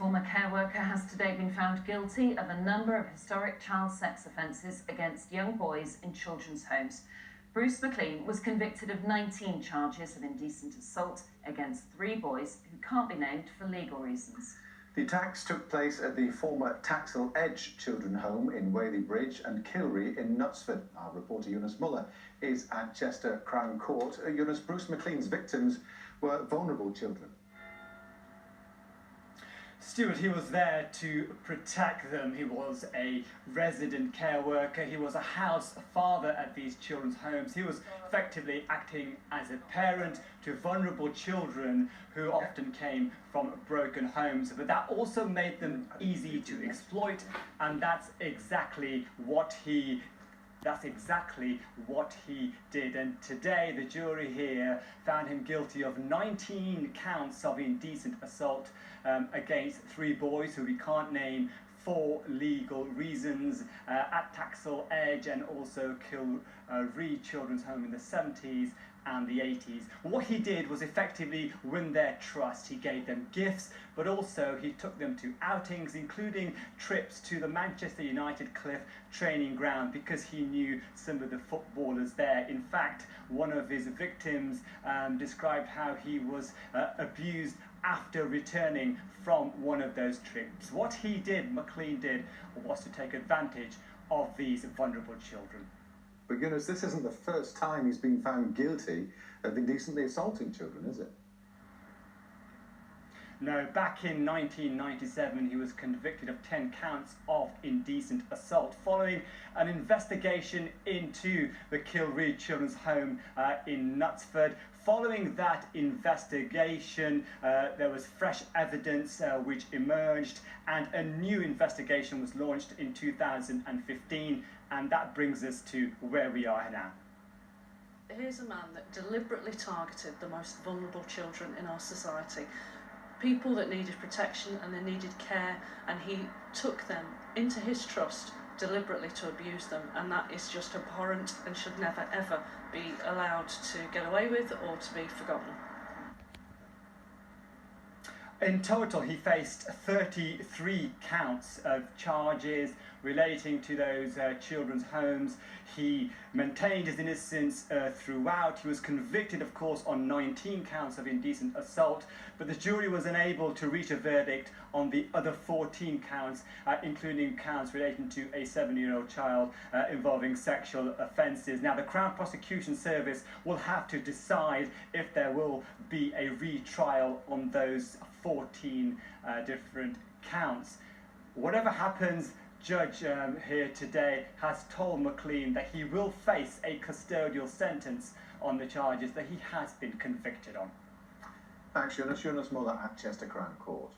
former care worker has today been found guilty of a number of historic child sex offences against young boys in children's homes. Bruce McLean was convicted of 19 charges of indecent assault against 3 boys who can't be named for legal reasons. The attacks took place at the former Taxal Edge Children's Home in Whaley Bridge and Kilry in Knutsford. Our reporter Eunice Muller is at Chester Crown Court. Eunice, Bruce McLean's victims were vulnerable children. Stuart, he was there to protect them. He was a resident care worker. He was a house father at these children's homes. He was effectively acting as a parent to vulnerable children who often came from broken homes. But that also made them easy to exploit, and that's exactly what he did. And today the jury here found him guilty of 19 counts of indecent assault against 3 boys who we can't name for legal reasons at Taxal Edge and also Kilry Children's Home in the 70s and the 80s. What he did was effectively win their trust. He gave them gifts, but also he took them to outings, including trips to the Manchester United Cliff training ground, because he knew some of the footballers there. In fact, one of his victims described how he was abused after returning from one of those trips. What he did, McLean did, was to take advantage of these vulnerable children. But Eunice, this isn't the first time he's been found guilty of indecently assaulting children, is it? No, back in 1997 he was convicted of 10 counts of indecent assault following an investigation into the Kilry Children's Home in Knutsford. Following that investigation, there was fresh evidence which emerged, and a new investigation was launched in 2015, and that brings us to where we are now. Here's a man that deliberately targeted the most vulnerable children in our society. People that needed protection and they needed care, and he took them into his trust deliberately to abuse them, and that is just abhorrent and should never ever be allowed to get away with or to be forgotten. In total, he faced 33 counts of charges relating to those children's homes. He maintained his innocence throughout. He was convicted, of course, on 19 counts of indecent assault, but the jury was unable to reach a verdict on the other 14 counts, including counts relating to a 7-year-old child involving sexual offences. Now, the Crown Prosecution Service will have to decide if there will be a retrial on those 14 different counts. Whatever happens, Judge here today has told McLean that he will face a custodial sentence on the charges that he has been convicted on. Thanks, Eunice. Eunice Muller at Chester Crown Court.